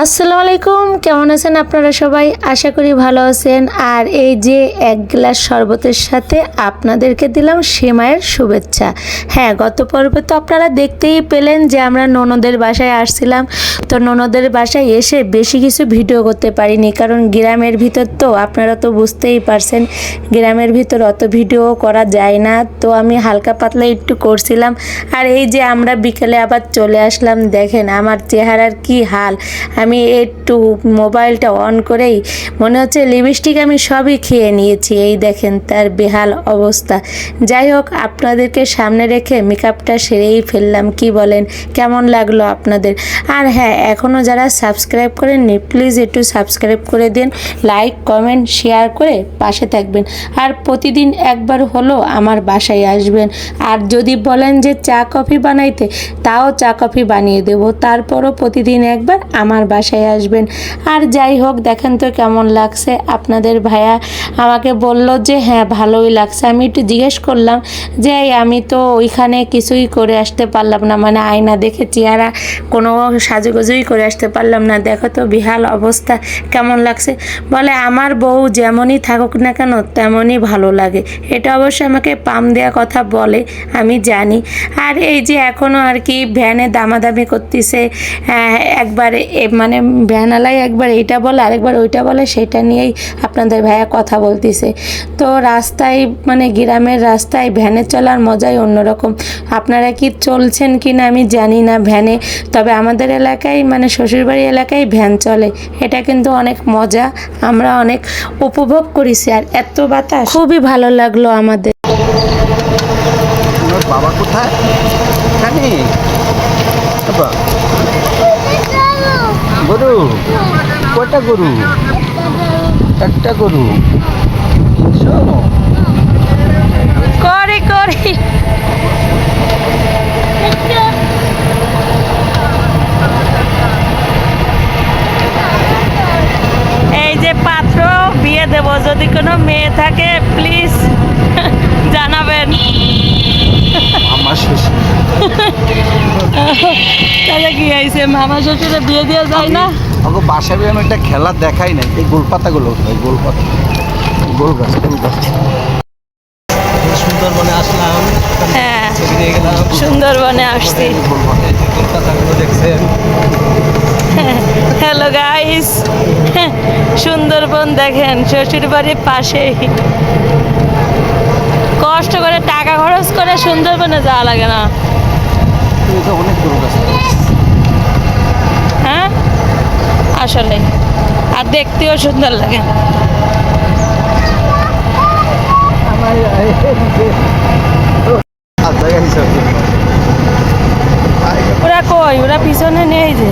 আসসালামু আলাইকুম, কেমন আছেন আপনারা সবাই? আশা করি ভালো আছেন। আর এই যে এক গ্লাস শরবতের সাথে আপনাদেরকে দিলাম সেমাইয়ের শুভেচ্ছা। হ্যাঁ, গত পর্বে তো আপনারা দেখতেই পেলেন যে আমরা ননদের বাসায় আসছিলাম। তো ননদের বাসায় এসে বেশি কিছু ভিডিও করতে পারিনি, কারণ গ্রামের ভিতর তো আপনারা তো বুঝতেই পারছেন, গ্রামের ভিতর অত ভিডিও করা যায় না। তো আমি হালকা পাতলা একটু করছিলাম। আর এই যে আমরা বিকেলে আবার চলে আসলাম, দেখেন আমার চেহারার কি হাল। আমি একটু মোবাইলটা অন করেই মনে হচ্ছে লিপস্টিক আমি সবই খেয়ে নিয়েছি। এই দেখেন তার বেহাল অবস্থা। যাই হোক, আপনাদেরকে সামনে রেখে মেকআপটা সেরেই ফেললাম। কি বলেন, কেমন লাগলো আপনাদের? আর হ্যাঁ, এখনও যারা সাবস্ক্রাইব করেননি প্লিজ একটু সাবস্ক্রাইব করে দিন, লাইক কমেন্ট শেয়ার করে পাশে থাকবেন। আর প্রতিদিন একবার হলো আমার বাসায় আসবেন। আর যদি বলেন যে চা কফি বানাইতে, তাও চা কফি বানিয়ে দেবো। তারপরও প্রতিদিন একবার আমার বাসায় আসবেন। আর যাই হোক, দেখেন তো কেমন লাগছে। আপনাদের ভাইয়া আমাকে বলল যে হ্যাঁ ভালোই লাগছে। আমি একটু জিজ্ঞেস করলাম যে আমি তো ওইখানে কিছুই করে আসতে পারলাম না, মানে আয়না দেখে চেহারা কোনো সাজুগুজুই করে আসতে পারলাম না। দেখো তো বেহাল অবস্থা, কেমন লাগছে। বলে আমার বউ যেমনই থাকুক না কেন তেমনই ভালো লাগে। এটা অবশ্যই আমাকে পাম দেওয়া কথা বলে, আমি জানি। আর এই যে এখনও আর কি ভ্যানে দামাদামি করতেছে। একবার মানে ভ্যানালাই একবার এইটা বলে আরেকবার ওইটা বলে, সেটা নিয়েই আপনাদের ভাইয়া কথা বলতেছে। তো রাস্তায় মানে গ্রামের রাস্তায় ভ্যানে চলার মজাই অন্যরকম। আপনারা কি চলছেন কি না আমি জানি না ভ্যানে, তবে আমাদের এলাকায় মানে শ্বশুরবাড়ি এলাকায় ভ্যান চলে। এটা কিন্তু অনেক মজা, আমরা অনেক উপভোগ করেছি। আর এত বাতাস, খুবই ভালো লাগলো আমাদের। বাবা কোথায়? গরু কয়টা গরু? একটা গরু করে করে এই যে পাত্র বিয়ে দেব, যদি কোনো মেয়ে থাকে প্লিজ জানাবেন। আমার শ্বশুর তাহলে কি হয়েছে, মামা শ্বশুরে বিয়ে দেওয়া যায় না? ওকে বাসায় আমি একটা খেলা দেখাই নাই। এই গোলপাতাগুলো গোলপাতা, গোল গাছ, গোল গাছ। সুন্দরবনে আসলাম। হ্যাঁ, সুন্দরবনে আসছি। গোলপাতাগুলো দেখছেন? হ্যালো গাইস, সুন্দরবন দেখেন শ্বশুর বাড়ির পাশেই। কষ্ট করে টাকা খরচ করে সুন্দরবনে যাওয়া লাগে না। অনেক গোল গাছ। হ্যাঁ আসলে, আর দেখতেও সুন্দর লাগে। ওরা কই? ওরা পিছনে নেই যে।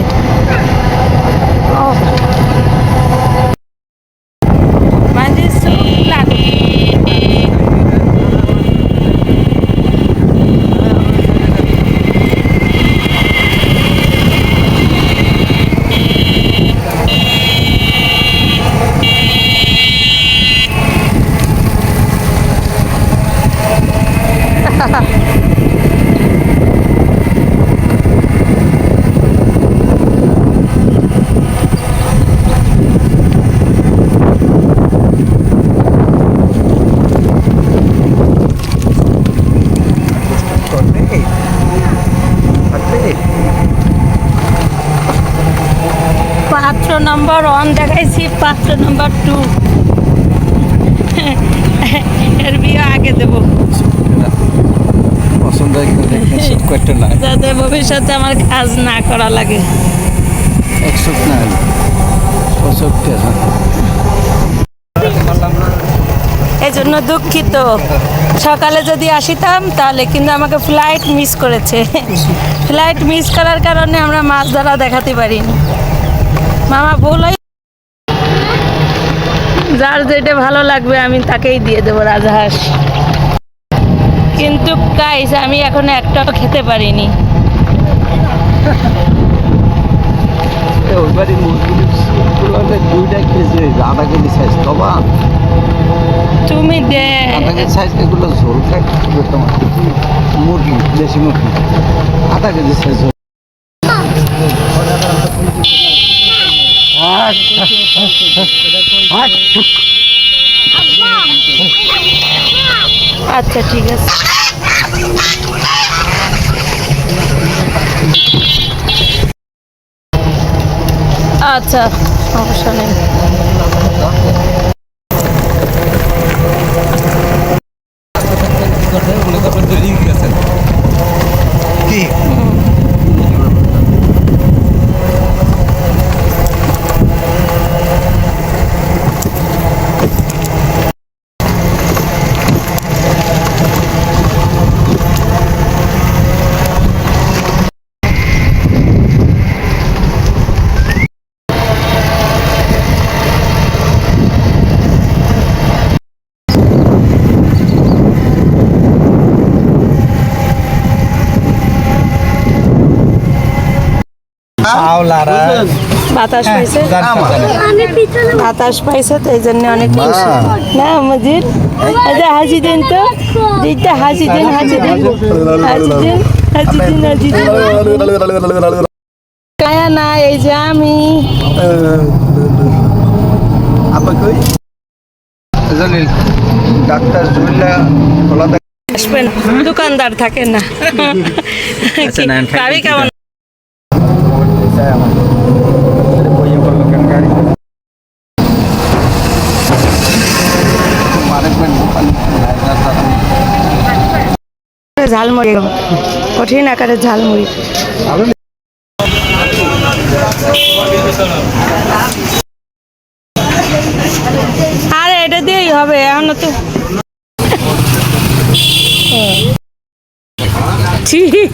পাত্র নাম্বার 1 দেখাইছি, পাত্র নাম্বার 2 এর বিয়ে আগে দেব, পছন্দ না, যাতে ভবিষ্যতে আমার কাজ না করা লাগে। 100 না 65। এই জন্য দুঃখিত। সকালে যদি আসিতাম তাহলে কিন্তু আমাকে ফ্লাইট মিস করেছে। ফ্লাইট মিস করার কারণে আমরা মাছ ধরা দেখাতে পারিনি। মামা বলাই, যার যেটা ভালো লাগবে আমি তাকেই দিয়ে দেবো রাজহাঁস। কিন্তু গাইস আমি এখন একটাও খেতে পারিনি। ওইবারই মুরগিগুলো 2 কেজি, 1/2 কেজি সাইজ। তবা তুমি দে 1/2 কেজি সাইজ, এগুলো ঝোল খাই তোমার মুরগি, দেশি মুরগি 1/2 কেজি সাইজ। আচ্ছা ঠিক আছে। আচ্ছা সমস্যা নেই। কি আওলারা বাতাস পাইছে, জানি বাতাস পাইছে তো এই জন্য অনেক খুশি না মজিদ। আচ্ছা হাসি দিন তো, দিতে হাসি দিন, হাসি দিন, হাসি দিন, হাসি দিন, হাসি দিন। কায়া না এই যে আমি। আপা কই জানিল ডাক্তার জুবিল্লা খোলা আসবেন, দোকানদার থাকে না। আচ্ছা, নেন, খাই ভাবি দিন, কেমন? ঝালমুড়ি, কঠিন আকারে ঝালমুড়ি। আরে এটা দিয়েই হবে এখন তো। ঠিক।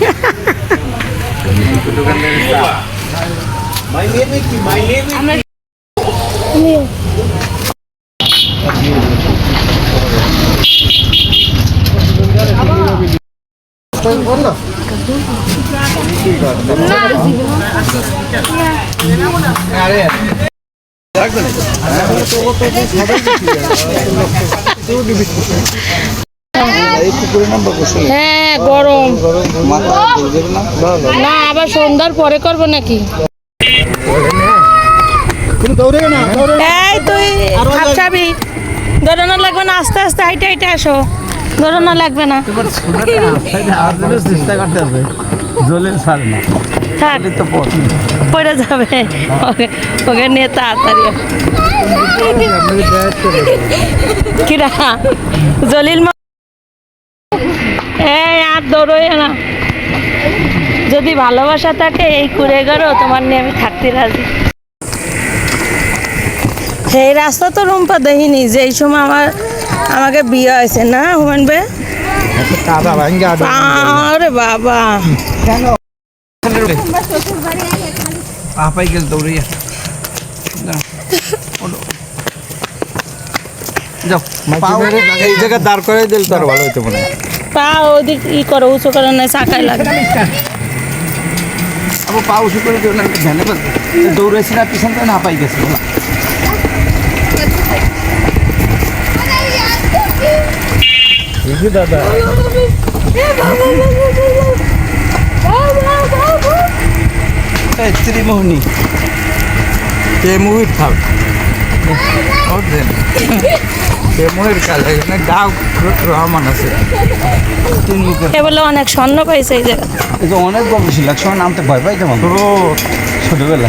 হ্যাঁ গরম না, আবার সন্ধ্যার পরে করবো নাকি? এই তুই ভাবছাবি দৌড়ানো লাগবে না, আস্তে আস্তে হাইটে হাইটে আসো, দৌড়ানো লাগবে না। চেষ্টা করতে হবে জলের সার না থাক, পড়ে যাবে, ওকে ওকে নিয়ে তাড়াতাড়ি। কিরা জলিল এই আর দৌড়োয় না। যদি ভালোবাসা থাকে এই কুড়ে গেরো তোমার নিয়ে আমি থাকতে রাজি। এই রাস্তা তো রুম্পা দেখিনি যে এই সময় আমাকে বিয়ে হয়েছে না হুমান বে। আরে বাবা আপাই গেল দৌড়ে এই জায়গা দাঁড় করে দিল তো আরো ভালো হইতো মনে হয়। পা ওদিক ই করো, উঁচু করো না, চাকায় লাগবে। আবার পা উঁচু করে দিও না, ধ্যানে দৌড়েছি না পিছন থেকে না পাই গেছে বলা। দাদা ত্রিমোহনী মুহির থাল মুহির কাল এখানে গাও রহমান আছে তিন মুখের। এ বলে অনেক স্বর্ণ পাইছে এই জায়গা। এই যে অনেক গল্প ছিল, একসময় নামতে ভয় পাইতাম ছোটবেলা।